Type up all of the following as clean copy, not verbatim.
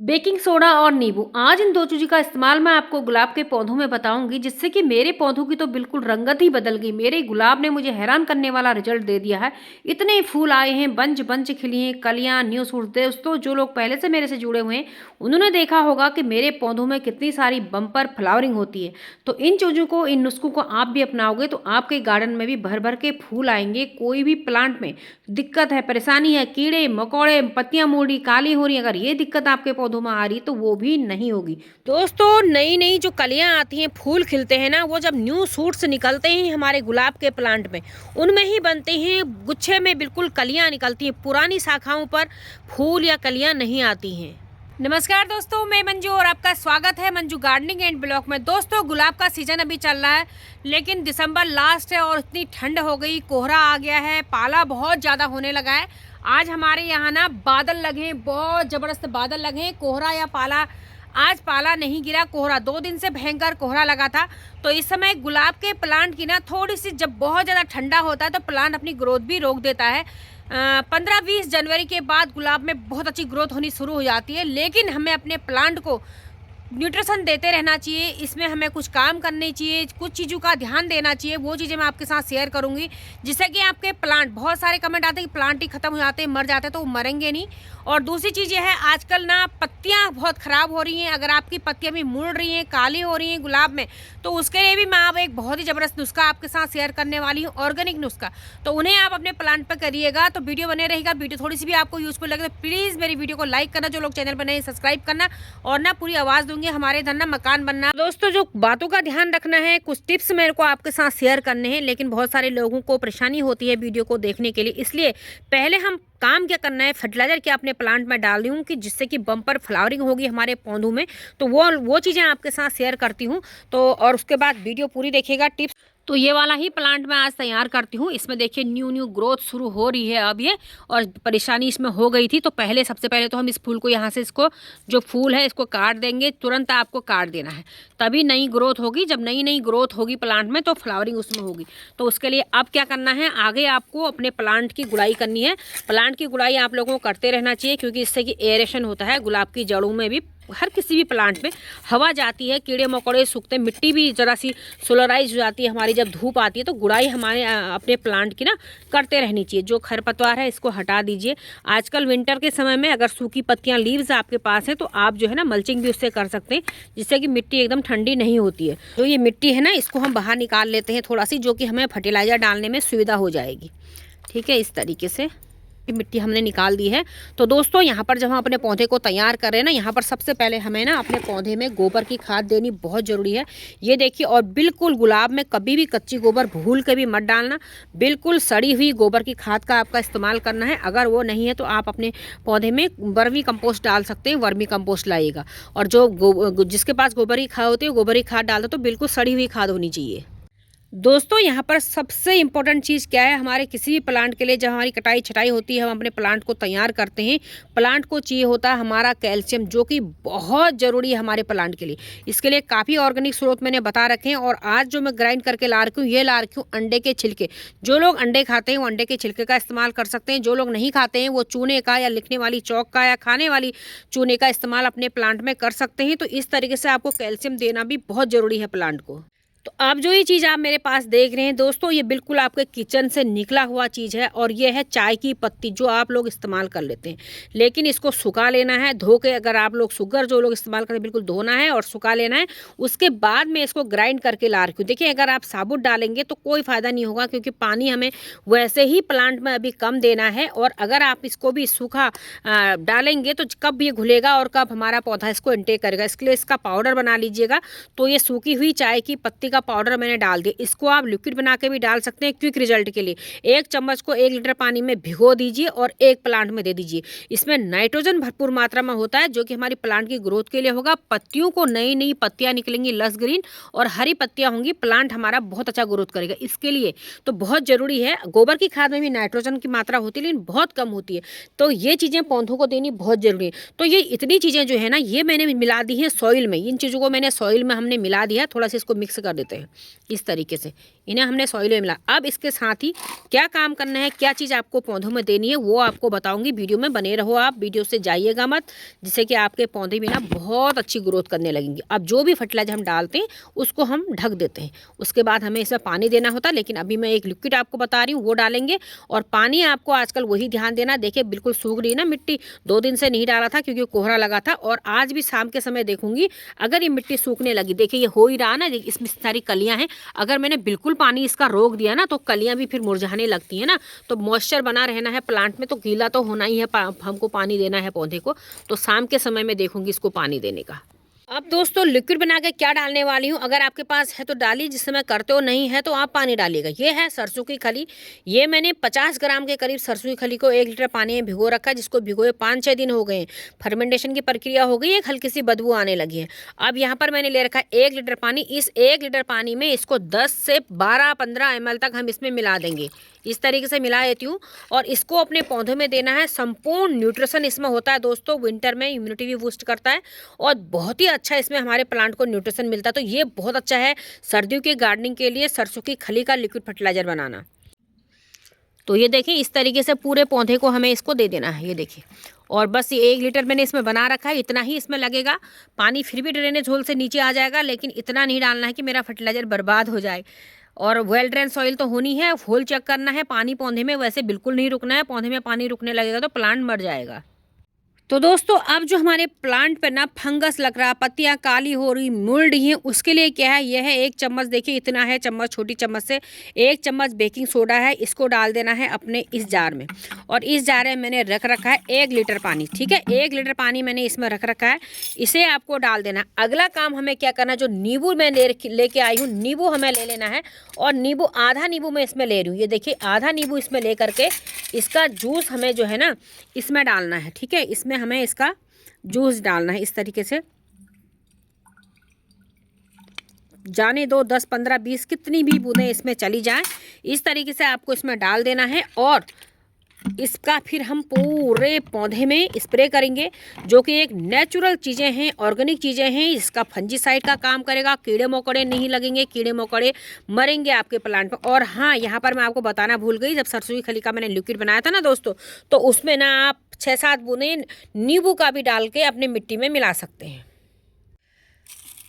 Baking soda और नींबू आज इन दो चीज़ों का इस्तेमाल मैं आपको गुलाब के पौधों में बताऊंगी, जिससे कि मेरे पौधों की तो बिल्कुल रंगत ही बदल गई। मेरे गुलाब ने मुझे हैरान करने वाला रिजल्ट दे दिया है। इतने फूल आए हैं, बंच बंच खिली हैं, कलियां न्यू सूट। दोस्तों, जो लोग पहले से मेरे से जुड़े हुए हैं उन्होंने देखा होगा कि मेरे पौधों में कितनी सारी बम्पर फ्लावरिंग होती है। तो इन चीज़ों को, इन नुस्खों को आप भी अपनाओगे तो आपके गार्डन में भी भर भर के फूल आएंगे। कोई भी प्लांट में दिक्कत है, परेशानी है, कीड़े मकोड़े, पत्तियां मुड़ी काली हो रही, अगर ये दिक्कत आपके पौधों में आ रही तो वो भी नहीं होगी। दोस्तों, नई नई जो कलियां आती हैं, फूल खिलते हैं ना, वो जब न्यू शूट्स निकलते हैं हमारे गुलाब के प्लांट में, उनमें ही बनते हैं गुच्छे में बिल्कुल कलियां निकलती हैं। पुरानी शाखाओं पर फूल या कलियां नहीं आती हैं। नमस्कार दोस्तों, मैं मंजू और आपका स्वागत है मंजू गार्डनिंग एंड ब्लॉग में। दोस्तों, गुलाब का सीजन अभी चल रहा है, लेकिन दिसंबर लास्ट है और इतनी ठंड हो गई, कोहरा आ गया है, पाला बहुत ज़्यादा होने लगा है। आज हमारे यहाँ ना बादल लगे हैं, बहुत ज़बरदस्त बादल लगे हैं। कोहरा या पाला, आज पाला नहीं गिरा, कोहरा 2 दिन से भयंकर कोहरा लगा था। तो इस समय गुलाब के प्लांट की ना थोड़ी सी, जब बहुत ज़्यादा ठंडा होता है तो प्लांट अपनी ग्रोथ भी रोक देता है। 15-20 जनवरी के बाद गुलाब में बहुत अच्छी ग्रोथ होनी शुरू हो जाती है, लेकिन हमें अपने प्लांट को न्यूट्रिशन देते रहना चाहिए। इसमें हमें कुछ काम करने चाहिए, कुछ चीज़ों का ध्यान देना चाहिए। वो चीज़ें मैं आपके साथ शेयर करूंगी, जिससे कि आपके प्लांट, बहुत सारे कमेंट आते हैं कि प्लांट ही खत्म हो जाते हैं, मर जाते हैं, तो वो मरेंगे नहीं। और दूसरी चीज़ ये है, आजकल ना पत्तियां बहुत ख़राब हो रही हैं। अगर आपकी पत्तियां भी मुड़ रही हैं, काली हो रही हैं गुलाब में, तो उसके लिए भी मैं आप एक बहुत ही ज़बरदस्त नुस्खा आपके साथ शेयर करने वाली हूँ, ऑर्गेनिक नुस्खा। तो उन्हें आप अपने प्लांट पर करिएगा। तो वीडियो बने रहेगा। वीडियो थोड़ी सी भी आपको यूजफुल लगे तो प्लीज़ मेरी वीडियो को लाइक करना, जो लोग चैनल पर नए सब्सक्राइब करना, और ना पूरी आवाज़ दूंगी हमारे इधर ना मकान बनना। दोस्तों, जो बातों का ध्यान रखना है, कुछ टिप्स मेरे को आपके साथ शेयर करने हैं, लेकिन बहुत सारे लोगों को परेशानी होती है वीडियो को देखने के लिए। इसलिए पहले हम काम क्या करना है, फर्टिलाइजर क्या अपने प्लांट में डाल दूँ कि जिससे कि बम्पर फ्लावरिंग होगी हमारे पौधों में। तो वो चीज़ें आपके साथ शेयर करती हूँ। तो और उसके बाद वीडियो पूरी देखिएगा। टिप्स तो ये वाला ही प्लांट मैं आज तैयार करती हूँ। इसमें देखिए न्यू ग्रोथ शुरू हो रही है अब ये, और परेशानी इसमें हो गई थी। तो सबसे पहले तो हम इस फूल को यहाँ से, इसको जो फूल है इसको काट देंगे। तुरंत आपको काट देना है, तभी नई ग्रोथ होगी। जब नई ग्रोथ होगी प्लांट में तो फ्लावरिंग उसमें होगी। तो उसके लिए अब क्या करना है, आगे आपको अपने प्लांट की गुड़ाई करनी है। प्लांट की गुड़ाई आप लोगों को करते रहना चाहिए, क्योंकि इससे कि एरेशन होता है गुलाब की जड़ों में भी। हर किसी भी प्लांट में हवा जाती है, कीड़े मकोड़े सूखते हैं, मिट्टी भी ज़रा सी सोलराइज हो जाती है हमारी जब धूप आती है। तो गुड़ाई हमारे अपने प्लांट की ना करते रहनी चाहिए। जो खरपतवार है इसको हटा दीजिए। आजकल विंटर के समय में अगर सूखी पत्तियां, लीव्स आपके पास हैं, तो आप जो है ना मल्चिंग भी उससे कर सकते हैं, जिससे कि मिट्टी एकदम ठंडी नहीं होती है। तो ये मिट्टी है ना, इसको हम बाहर निकाल लेते हैं थोड़ा सी, जो कि हमें फर्टिलाइज़र डालने में सुविधा हो जाएगी। ठीक है, इस तरीके से मिट्टी हमने निकाल दी है। तो दोस्तों, यहाँ पर जब हम अपने पौधे को तैयार कर रहे हैं ना, यहाँ पर सबसे पहले हमें ना अपने पौधे में गोबर की खाद देनी बहुत ज़रूरी है। ये देखिए, और बिल्कुल गुलाब में कभी भी कच्ची गोबर भूल के भी मत डालना। बिल्कुल सड़ी हुई गोबर की खाद का आपका इस्तेमाल करना है। अगर वो नहीं है तो आप अपने पौधे में वर्मी कंपोस्ट डाल सकते हैं। वर्मी कंपोस्ट लाइएगा। और जो जिसके पास गोबर की खाद होती है, गोबर की खाद डाल दो, तो बिल्कुल सड़ी हुई खाद होनी चाहिए। दोस्तों, यहाँ पर सबसे इम्पोर्टेंट चीज़ क्या है, हमारे किसी भी प्लांट के लिए जब हमारी कटाई छटाई होती है, हम अपने प्लांट को तैयार करते हैं, प्लांट को चाहिए होता है हमारा कैल्शियम, जो कि बहुत ज़रूरी है हमारे प्लांट के लिए। इसके लिए काफ़ी ऑर्गेनिक स्रोत मैंने बता रखे हैं। और आज जो मैं ग्राइंड करके ला रखी हूँ, ये ला रखी हूँ अंडे के छिलके। जो लोग अंडे खाते हैं वो अंडे के छिलके का इस्तेमाल कर सकते हैं। जो लोग नहीं खाते हैं वो चूने का, या लिखने वाली चौक का, या खाने वाली चूने का इस्तेमाल अपने प्लांट में कर सकते हैं। तो इस तरीके से आपको कैल्शियम देना भी बहुत ज़रूरी है प्लांट को। तो अब जो ये चीज़ आप मेरे पास देख रहे हैं दोस्तों, ये बिल्कुल आपके किचन से निकला हुआ चीज़ है। और ये है चाय की पत्ती, जो आप लोग इस्तेमाल कर लेते हैं, लेकिन इसको सुखा लेना है, धो के। अगर आप लोग शुगर जो लोग इस्तेमाल करें, बिल्कुल धोना है और सुखा लेना है। उसके बाद में इसको ग्राइंड करके ला रखी हूँ। देखिए, अगर आप साबुत डालेंगे तो कोई फ़ायदा नहीं होगा, क्योंकि पानी हमें वैसे ही प्लांट में अभी कम देना है। और अगर आप इसको भी सूखा डालेंगे तो कब ये घुलेगा और कब हमारा पौधा इसको इनटेक करेगा। इसके लिए इसका पाउडर बना लीजिएगा। तो ये सूखी हुई चाय की पत्ती का पाउडर मैंने डाल दिया। इसको आप लिक्विड बना के भी डाल सकते हैं क्विक रिजल्ट के लिए। 1 चम्मच को 1 लीटर पानी में भिगो दीजिए और एक प्लांट में दे दीजिए। इसमें नाइट्रोजन भरपूर मात्रा में होता है, जो कि हमारी प्लांट की ग्रोथ के लिए होगा। पत्तियों को नई पत्तियां निकलेंगी, लस ग्रीन और हरी पत्तियां होंगी। प्लांट हमारा बहुत अच्छा ग्रोथ करेगा। इसके लिए तो बहुत जरूरी है, गोबर की खाद में भी नाइट्रोजन की मात्रा होती है, लेकिन बहुत कम होती है। तो ये चीज़ें पौधों को देनी बहुत जरूरी है। तो ये इतनी चीज़ें जो है ना, ये मैंने मिला दी है सॉइल में। इन चीज़ों को मैंने सॉइल में हमने मिला दिया है। थोड़ा सा इसको मिक्स कर देते हैं इस तरीके से। इन्हें हमने सॉइल में मिला। अब इसके साथ ही क्या काम करना है, क्या चीज़ आपको पौधों में देनी है, वो आपको बताऊंगी। वीडियो में बने रहो आप, वीडियो से जाइएगा मत, जिससे कि आपके पौधे भी ना बहुत अच्छी ग्रोथ करने लगेंगे। अब जो भी फर्टिलाइजर हम डालते हैं उसको हम ढक देते हैं, उसके बाद हमें इसमें पानी देना होता है। लेकिन अभी मैं एक लिक्विड आपको बता रही हूँ, वो डालेंगे। और पानी आपको आजकल वही ध्यान देना। देखिए बिल्कुल सूख रही है ना मिट्टी, 2 दिन से नहीं डाला था क्योंकि कोहरा लगा था, और आज भी शाम के समय देखूंगी अगर ये मिट्टी सूखने लगी। देखिए ये हो ही रहा ना, इसमें सारी कलियां हैं। अगर मैंने बिल्कुल पानी इसका रोक दिया ना तो कलियां भी फिर मुरझाने लगती है ना। तो मॉइस्चर बना रहना है प्लांट में, तो गीला तो होना ही है, हमको पानी देना है पौधे को। तो शाम के समय में देखूंगी इसको पानी देने का। अब दोस्तों लिक्विड बना के क्या डालने वाली हूँ, अगर आपके पास है तो डालिए, जिस समय करते हो नहीं है तो आप पानी डालिएगा। ये है सरसों की खली। ये मैंने 50 ग्राम के करीब सरसों की खली को 1 लीटर पानी में भिगो रखा है, जिसको भिगोए 5-6 दिन हो गए हैं। फर्मेंटेशन की प्रक्रिया हो गई है, एक हल्की सी बदबू आने लगी है। अब यहाँ पर मैंने ले रखा है 1 लीटर पानी। इस 1 लीटर पानी में इसको 10 से 12-15 ml तक हम इसमें मिला देंगे। इस तरीके से मिला देती हूँ, और इसको अपने पौधों में देना है। संपूर्ण न्यूट्रिशन इसमें होता है दोस्तों। विंटर में इम्यूनिटी भी बूस्ट करता है, और बहुत ही अच्छा इसमें हमारे प्लांट को न्यूट्रिशन मिलता है। तो ये बहुत अच्छा है सर्दियों की गार्डनिंग के लिए, सरसों की खली का लिक्विड फर्टिलाइजर बनाना। तो ये देखिए इस तरीके से पूरे पौधे को हमें इसको दे देना है। ये देखिए, और बस ये 1 लीटर मैंने इसमें बना रखा है, इतना ही इसमें लगेगा। पानी फिर भी ड्रेनेज होल से नीचे आ जाएगा, लेकिन इतना नहीं डालना है कि मेरा फर्टिलाइजर बर्बाद हो जाए। और वेल ड्रेन सॉइल तो होनी है, होल चेक करना है। पानी पौधे में वैसे बिल्कुल नहीं रुकना है, पौधे में पानी रुकने लगेगा तो प्लांट मर जाएगा। तो दोस्तों अब जो हमारे प्लांट पे ना फंगस लग रहा, पत्तियां काली हो रही, मुड़ रही हैं, उसके लिए क्या है, यह है 1 चम्मच। देखिए इतना है चम्मच, छोटी चम्मच से 1 चम्मच बेकिंग सोडा है। इसको डाल देना है अपने इस जार में, और इस जार में मैंने रख रखा है 1 लीटर पानी। ठीक है, 1 लीटर पानी मैंने इसमें रख रखा है, इसे आपको डाल देना है। अगला काम हमें क्या करना है, जो नींबू मैं लेके आई हूँ, नींबू हमें ले लेना है। और नींबू, आधा नींबू मैं इसमें ले रही हूँ। ये देखिए आधा नींबू इसमें ले करके इसका जूस हमें जो है ना इसमें डालना है। ठीक है, इसमें हमें इसका जूस डालना है। इस तरीके से जाने दो, 10, 15, 20 कितनी भी बूंदें इसमें चली जाएं, इस तरीके से आपको इसमें डाल देना है। और इसका फिर हम पूरे पौधे में स्प्रे करेंगे, जो कि एक नेचुरल चीज़ें हैं, ऑर्गेनिक चीज़ें हैं। इसका फंजीसाइड का काम करेगा, कीड़े मकोड़े नहीं लगेंगे, कीड़े मकोड़े मरेंगे आपके प्लांट पर। और हाँ, यहाँ पर मैं आपको बताना भूल गई, जब सरसों की खली का मैंने लिक्विड बनाया था ना दोस्तों, तो उसमें ना आप 6-7 बूंदें नींबू का भी डाल के अपनी मिट्टी में मिला सकते हैं।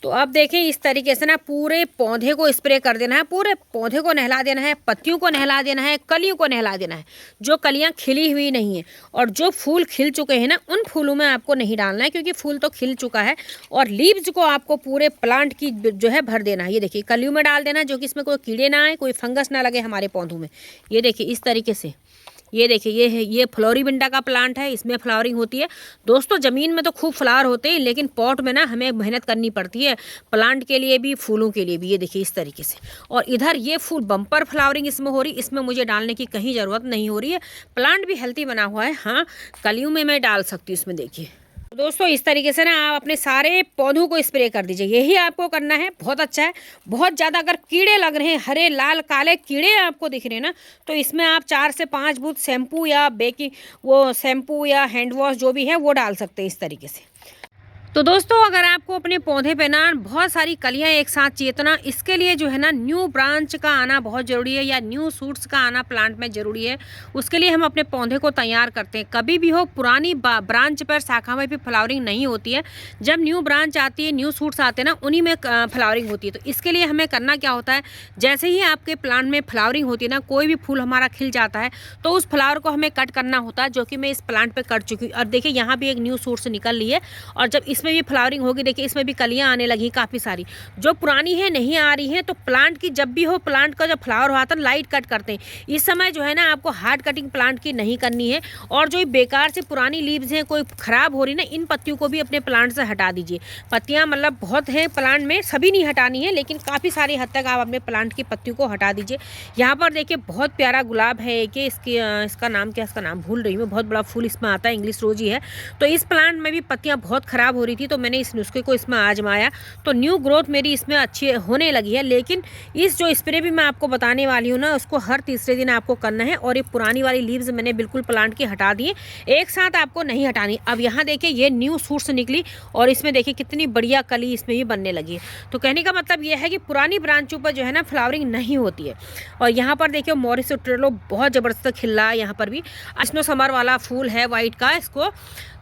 तो अब देखें इस तरीके से ना पूरे पौधे को स्प्रे कर देना है, पूरे पौधे को नहला देना है, पत्तियों को नहला देना है, कलियों को नहला देना है। जो कलियां खिली हुई नहीं है और जो फूल खिल चुके हैं ना, उन फूलों में आपको नहीं डालना है, क्योंकि फूल तो खिल चुका है। और लीव्स को आपको पूरे प्लांट की जो है भर देना है। ये देखिए कलियों में डाल देना, जो कि इसमें कोई कीड़े ना आए, कोई फंगस ना लगे हमारे पौधों में। ये देखिए इस तरीके से, ये देखिए ये है, ये फ्लोरीबिंडा का प्लांट है, इसमें फ्लावरिंग होती है दोस्तों। ज़मीन में तो खूब फ्लावर होते हैं, लेकिन पॉट में ना हमें मेहनत करनी पड़ती है, प्लांट के लिए भी, फूलों के लिए भी। ये देखिए इस तरीके से, और इधर ये फूल बम्पर फ्लावरिंग इसमें हो रही, इसमें मुझे डालने की कहीं ज़रूरत नहीं हो रही है। प्लांट भी हेल्थी बना हुआ है। हाँ, कलियों में मैं डाल सकती हूँ इसमें। देखिए दोस्तों इस तरीके से ना आप अपने सारे पौधों को स्प्रे कर दीजिए, यही आपको करना है। बहुत अच्छा है। बहुत ज़्यादा अगर कीड़े लग रहे हैं, हरे लाल काले कीड़े आपको दिख रहे हैं ना, तो इसमें आप 4 से 5 बूंद शैम्पू या शैम्पू या हैंड वॉश जो भी है वो डाल सकते हैं इस तरीके से। तो दोस्तों अगर आपको अपने पौधे पे ना बहुत सारी कलियां एक साथ चाहिए, तो ना इसके लिए जो है ना न्यू ब्रांच का आना बहुत ज़रूरी है, या न्यू शूट्स का आना प्लांट में ज़रूरी है। उसके लिए हम अपने पौधे को तैयार करते हैं। कभी भी हो पुरानी ब्रांच पर, शाखा में भी फ्लावरिंग नहीं होती है। जब न्यू ब्रांच आती है, न्यू शूट्स आते हैं ना, उन्हीं में फ्लावरिंग होती है। तो इसके लिए हमें करना क्या होता है, जैसे ही आपके प्लांट में फ्लावरिंग होती है ना, कोई भी फूल हमारा खिल जाता है, तो उस फ्लावर को हमें कट करना होता है, जो कि मैं इस प्लांट पर कर चुकी हूँ। और देखिए यहाँ भी एक न्यू शूट्स निकल रही है, और जब इसमें भी फ्लावरिंग होगी, देखिए इसमें भी कलियां आने लगी काफ़ी सारी। जो पुरानी है नहीं आ रही हैं, तो प्लांट की जब भी हो, प्लांट का जब फ्लावर होता है लाइट कट करते हैं। इस समय जो है ना आपको हार्ड कटिंग प्लांट की नहीं करनी है। और जो बेकार से पुरानी लीव्स हैं, कोई ख़राब हो रही ना, इन पत्तियों को भी अपने प्लांट से हटा दीजिए। पत्तियाँ मतलब बहुत हैं प्लांट में, सभी नहीं हटानी है, लेकिन काफ़ी सारी हद तक आप अपने प्लांट की पत्तियों को हटा दीजिए। यहाँ पर देखिए बहुत प्यारा गुलाब है कि इसका नाम क्या, इसका नाम भूल रही हूँ, बहुत बड़ा फूल इसमें आता है, इंग्लिश रोज ही है। तो इस प्लांट में भी पत्तियाँ बहुत ख़राब हो रही रही थी, तो मैंने इस नुस्खे को इसमें आजमाया, तो न्यू ग्रोथ मेरी इसमें अच्छी होने लगी है। लेकिन इस जो स्प्रे भी मैं आपको बताने वाली हूँ ना, उसको हर तीसरे दिन आपको करना है। और ये पुरानी वाली लीव्स मैंने बिल्कुल प्लांट की हटा दी, एक साथ आपको नहीं हटानी। अब यहाँ देखिए ये न्यू शूट्स निकली और इसमें देखिए कितनी बढ़िया कली इसमें भी बनने लगी है। तो कहने का मतलब ये है कि पुरानी ब्रांचों पर जो है ना फ्लावरिंग नहीं होती है। और यहाँ पर देखिए मॉरिस ट्रेलो बहुत ज़बरदस्त खिल रहा है। यहाँ पर भी स्नो समर वाला फूल है वाइट का, इसको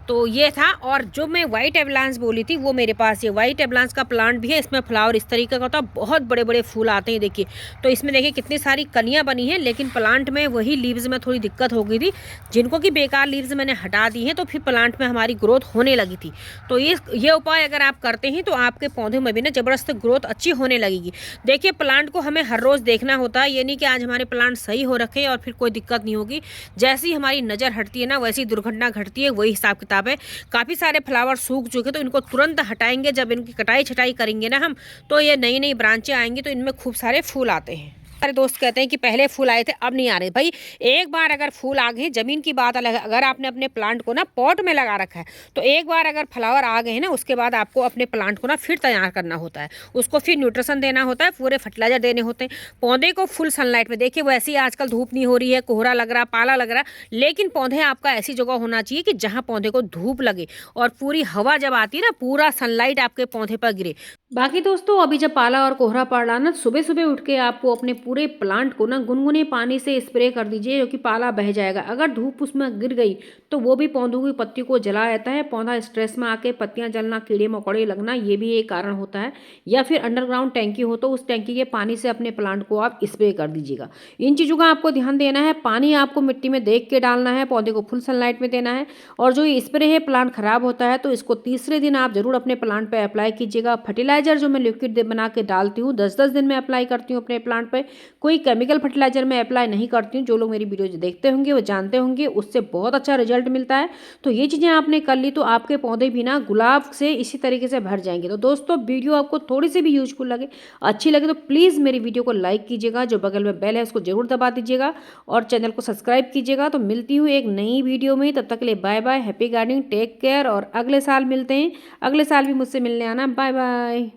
तो ये था। और जो मैं वाइट एवलांस बोली थी वो मेरे पास ये वाइट एवलांस का प्लांट भी है। इसमें फ्लावर इस तरीके का होता है, बहुत बड़े बड़े फूल आते हैं देखिए। तो इसमें देखिए कितनी सारी कलियां बनी हैं, लेकिन प्लांट में वही लीव्स में थोड़ी दिक्कत हो गई थी, जिनको कि बेकार लीव्स मैंने हटा दी हैं, तो फिर प्लांट में हमारी ग्रोथ होने लगी थी। तो ये उपाय अगर आप करते हैं तो आपके पौधे में भी ना ज़बरदस्त ग्रोथ अच्छी होने लगेगी। देखिए प्लांट को हमें हर रोज़ देखना होता है, ये नहीं कि आज हमारे प्लांट सही हो रखे और फिर कोई दिक्कत नहीं होगी। जैसी हमारी नज़र हटती है ना वैसी दुर्घटना घटती है, वही हिसाब किताब है। काफ़ी सारे फ्लावर सूख चुके तो इनको तुरंत हटाएंगे, जब इनकी कटाई छटाई करेंगे ना हम, तो ये नई नई ब्रांचें आएंगी, तो इनमें खूब सारे फूल आते हैं। हमारे दोस्त कहते हैं कि पहले फूल आए थे अब नहीं आ रहे। भाई एक बार अगर फूल आ गए, ज़मीन की बात अलग है, अगर आपने अपने प्लांट को ना पॉट में लगा रखा है तो एक बार अगर फ्लावर आ गए हैं ना, उसके बाद आपको अपने प्लांट को ना फिर तैयार करना होता है, उसको फिर न्यूट्रिशन देना होता है, पूरे फर्टिलाइजर देने होते हैं। पौधे को फुल सनलाइट में देखिए, वैसे ही आजकल धूप नहीं हो रही है, कोहरा लग रहा, पाला लग रहा, लेकिन पौधे आपका ऐसी जगह होना चाहिए कि जहाँ पौधे को धूप लगे और पूरी हवा जब आती है ना, पूरा सनलाइट आपके पौधे पर गिरे। बाकी दोस्तों अभी जब पाला और कोहरा पड़ रहा ना, सुबह सुबह उठ के आपको अपने पूरे प्लांट को ना गुनगुने पानी से स्प्रे कर दीजिए, जो कि पाला बह जाएगा। अगर धूप उसमें गिर गई तो वो भी पौधों की पत्ती को जला देता है, पौधा स्ट्रेस में आके पत्तियां जलना, कीड़े मकोड़े लगना, ये भी एक कारण होता है। या फिर अंडरग्राउंड टैंकी हो तो उस टैंकी के पानी से अपने प्लांट को आप स्प्रे कर दीजिएगा। इन चीज़ों का आपको ध्यान देना है। पानी आपको मिट्टी में देख के डालना है, पौधे को फुल सनलाइट में देना है। और जो ये स्प्रे है प्लांट खराब होता है तो इसको तीसरे दिन आप जरूर अपने प्लांट पर अप्लाई कीजिएगा। फर्टिलाइजर जो मैं लिक्विड बना के डालती हूँ 10-10 दिन में अप्लाई करती हूँ अपने प्लांट पे, कोई केमिकल फर्टिलाइजर मैं अप्लाई नहीं करती हूँ। जो लोग मेरी वीडियो देखते होंगे वो जानते होंगे, उससे बहुत अच्छा रिजल्ट मिलता है। तो ये चीज़ें आपने कर ली तो आपके पौधे भी ना गुलाब से इसी तरीके से भर जाएंगे। तो दोस्तों वीडियो आपको थोड़ी सी भी यूजफुल लगे, अच्छी लगे, तो प्लीज़ मेरी वीडियो को लाइक कीजिएगा, जो बगल में बेल है उसको जरूर दबा दीजिएगा और चैनल को सब्सक्राइब कीजिएगा। तो मिलती हूँ एक नई वीडियो में, तब तक के लिए bye bye, happy gardening, take care, और अगले साल मिलते हैं। अगले साल भी मुझसे मिलने आना, बाय बाय।